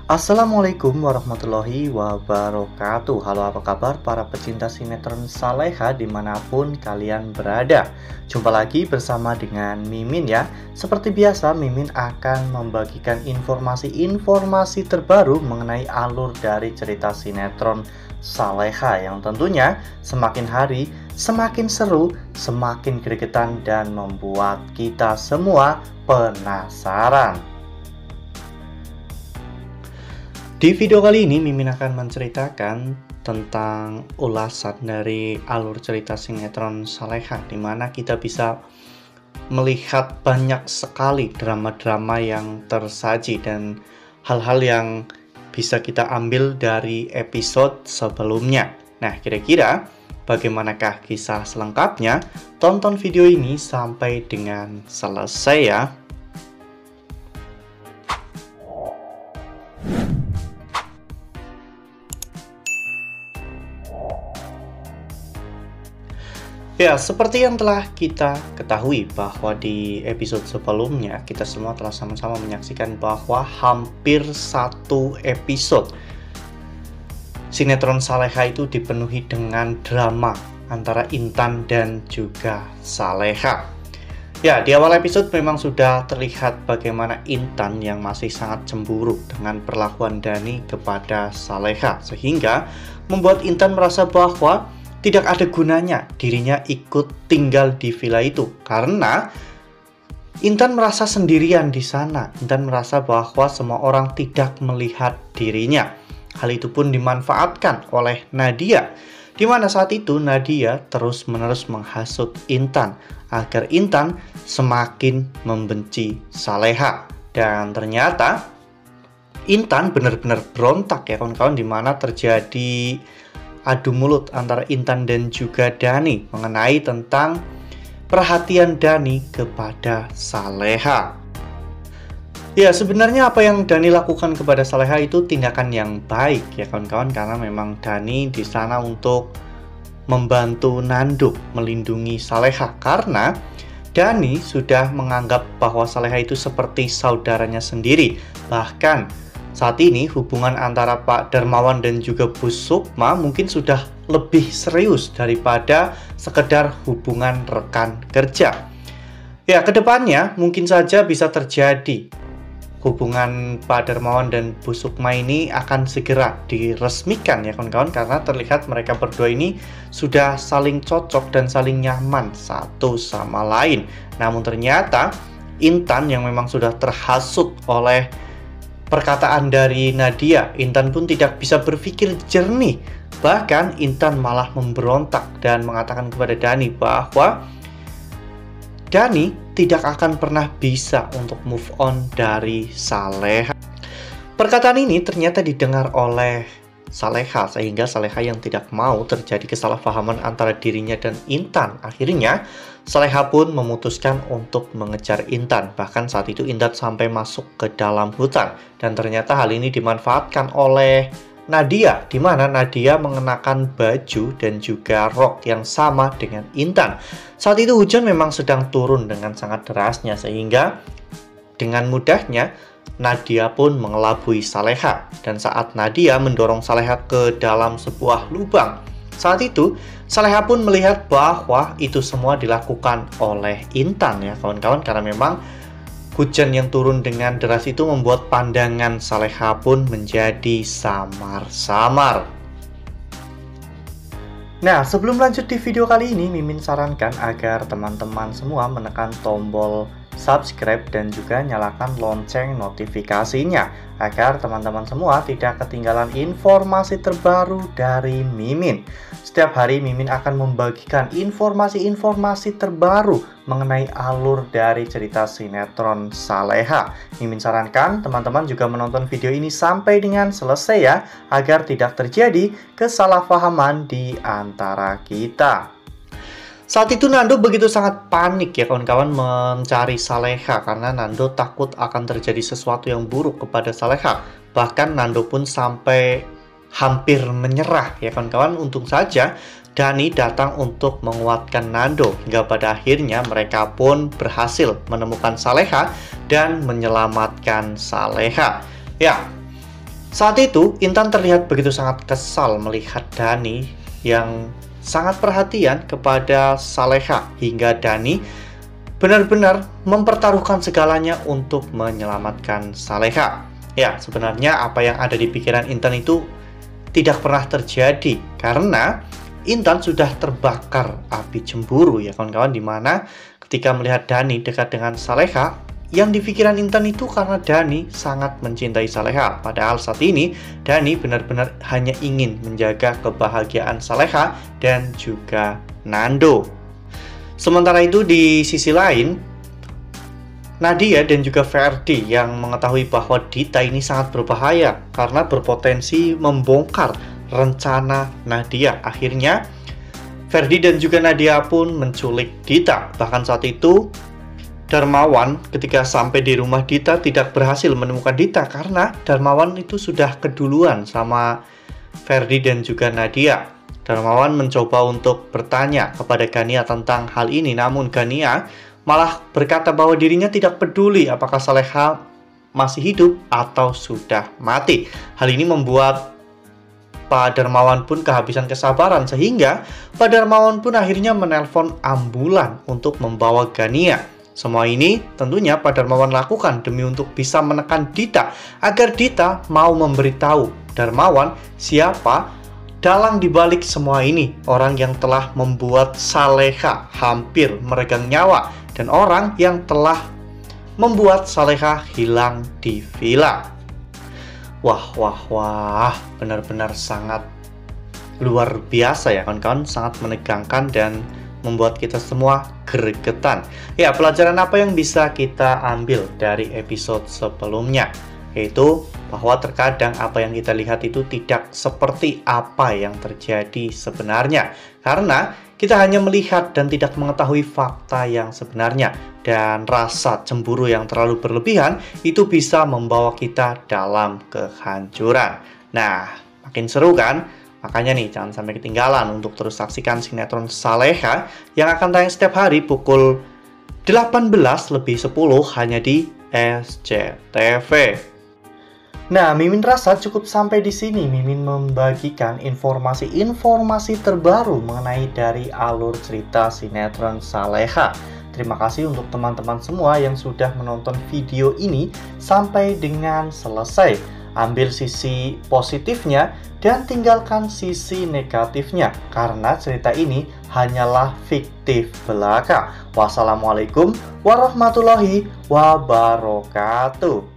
Assalamualaikum warahmatullahi wabarakatuh. Halo, apa kabar para pecinta sinetron Saleha dimanapun kalian berada. Jumpa lagi bersama dengan Mimin ya. Seperti biasa, Mimin akan membagikan informasi-informasi terbaru mengenai alur dari cerita sinetron Saleha yang tentunya semakin hari semakin seru, semakin gregetan, dan membuat kita semua penasaran. Di video kali ini Mimin akan menceritakan tentang ulasan dari alur cerita sinetron Saleha, di mana kita bisa melihat banyak sekali drama-drama yang tersaji dan hal-hal yang bisa kita ambil dari episode sebelumnya. Nah, kira-kira bagaimanakah kisah selengkapnya? Tonton video ini sampai dengan selesai ya. Ya, seperti yang telah kita ketahui bahwa di episode sebelumnya kita semua telah sama-sama menyaksikan bahwa hampir satu episode sinetron Saleha itu dipenuhi dengan drama antara Intan dan juga Saleha. Ya, di awal episode memang sudah terlihat bagaimana Intan yang masih sangat cemburu dengan perlakuan Dhani kepada Saleha, sehingga membuat Intan merasa bahwa tidak ada gunanya dirinya ikut tinggal di villa itu, karena Intan merasa sendirian di sana. Intan merasa bahwa semua orang tidak melihat dirinya. Hal itu pun dimanfaatkan oleh Nadia, di mana saat itu Nadia terus-menerus menghasut Intan agar Intan semakin membenci Saleha. Dan ternyata Intan benar-benar berontak ya kawan-kawan, di mana terjadi adu mulut antara Intan dan juga Dhani mengenai tentang perhatian Dhani kepada Saleha. Ya, sebenarnya apa yang Dhani lakukan kepada Saleha itu tindakan yang baik ya kawan-kawan, karena memang Dhani di sana untuk membantu Nando melindungi Saleha, karena Dhani sudah menganggap bahwa Saleha itu seperti saudaranya sendiri. Bahkan saat ini hubungan antara Pak Darmawan dan juga Bu Sukma mungkin sudah lebih serius daripada sekedar hubungan rekan kerja. Ya, kedepannya mungkin saja bisa terjadi hubungan Pak Darmawan dan Bu Sukma ini akan segera diresmikan ya kawan-kawan, karena terlihat mereka berdua ini sudah saling cocok dan saling nyaman satu sama lain. Namun ternyata Intan yang memang sudah terhasut oleh perkataan dari Nadia, Intan pun tidak bisa berpikir jernih. Bahkan Intan malah memberontak dan mengatakan kepada Dhani bahwa Dhani tidak akan pernah bisa untuk move on dari Saleha. Perkataan ini ternyata didengar oleh Saleha, sehingga Saleha yang tidak mau terjadi kesalahpahaman antara dirinya dan Intan. Akhirnya Saleha pun memutuskan untuk mengejar Intan. Bahkan saat itu Intan sampai masuk ke dalam hutan. Dan ternyata hal ini dimanfaatkan oleh Nadia, di mana Nadia mengenakan baju dan juga rok yang sama dengan Intan. Saat itu hujan memang sedang turun dengan sangat derasnya, sehingga dengan mudahnya Nadia pun mengelabui Saleha. Dan saat Nadia mendorong Saleha ke dalam sebuah lubang, saat itu Saleha pun melihat bahwa itu semua dilakukan oleh Intan ya kawan-kawan, karena memang hujan yang turun dengan deras itu membuat pandangan Saleha pun menjadi samar-samar. Nah, sebelum lanjut di video kali ini, Mimin sarankan agar teman-teman semua menekan tombol subscribe dan juga nyalakan lonceng notifikasinya, agar teman-teman semua tidak ketinggalan informasi terbaru dari Mimin. Setiap hari Mimin akan membagikan informasi-informasi terbaru mengenai alur dari cerita sinetron Saleha. Mimin sarankan teman-teman juga menonton video ini sampai dengan selesai ya, agar tidak terjadi kesalahpahaman di antara kita. Saat itu Nando begitu sangat panik ya kawan-kawan mencari Saleha, karena Nando takut akan terjadi sesuatu yang buruk kepada Saleha. Bahkan Nando pun sampai hampir menyerah ya kawan-kawan. Untung saja Dhani datang untuk menguatkan Nando, hingga pada akhirnya mereka pun berhasil menemukan Saleha dan menyelamatkan Saleha. Ya, Saat itu, Intan terlihat begitu sangat kesal melihat Dani yang sangat perhatian kepada Saleha, hingga Dani benar-benar mempertaruhkan segalanya untuk menyelamatkan Saleha. Ya, sebenarnya apa yang ada di pikiran Intan itu tidak pernah terjadi, karena Intan sudah terbakar api cemburu ya kawan-kawan, dimana ketika melihat Dani dekat dengan Saleha, yang di pikiran Intan itu karena Dani sangat mencintai Saleha. Padahal saat ini Dani benar-benar hanya ingin menjaga kebahagiaan Saleha dan juga Nando. Sementara itu di sisi lain, Nadia dan juga Ferdi yang mengetahui bahwa Dita ini sangat berbahaya karena berpotensi membongkar rencana Nadia. Akhirnya Ferdi dan juga Nadia pun menculik Dita. Bahkan saat itu Darmawan ketika sampai di rumah Dita tidak berhasil menemukan Dita karena Darmawan itu sudah keduluan sama Ferdi dan juga Nadia. Darmawan mencoba untuk bertanya kepada Gania tentang hal ini, namun Gania malah berkata bahwa dirinya tidak peduli apakah Saleha masih hidup atau sudah mati. Hal ini membuat Pak Darmawan pun kehabisan kesabaran, sehingga Pak Darmawan pun akhirnya menelpon ambulan untuk membawa Gania. Semua ini tentunya Pak Darmawan lakukan demi untuk bisa menekan Dita, agar Dita mau memberitahu Darmawan siapa dalang dibalik semua ini, orang yang telah membuat Saleha hampir meregang nyawa, dan orang yang telah membuat Saleha hilang di villa. Wah, benar-benar sangat luar biasa ya kawan-kawan, sangat menegangkan dan membuat kita semua gregetan. Ya, pelajaran apa yang bisa kita ambil dari episode sebelumnya? Yaitu bahwa terkadang apa yang kita lihat itu tidak seperti apa yang terjadi sebenarnya, karena kita hanya melihat dan tidak mengetahui fakta yang sebenarnya. Dan rasa cemburu yang terlalu berlebihan itu bisa membawa kita dalam kehancuran. Nah, makin seru kan? Makanya nih, jangan sampai ketinggalan untuk terus saksikan sinetron Saleha yang akan tayang setiap hari pukul 18:10 hanya di SCTV. Nah, Mimin rasa cukup sampai di sini. Mimin membagikan informasi-informasi terbaru mengenai dari alur cerita sinetron Saleha. Terima kasih untuk teman-teman semua yang sudah menonton video ini sampai dengan selesai. Ambil sisi positifnya dan tinggalkan sisi negatifnya, karena cerita ini hanyalah fiktif belaka. Wassalamualaikum warahmatullahi wabarakatuh.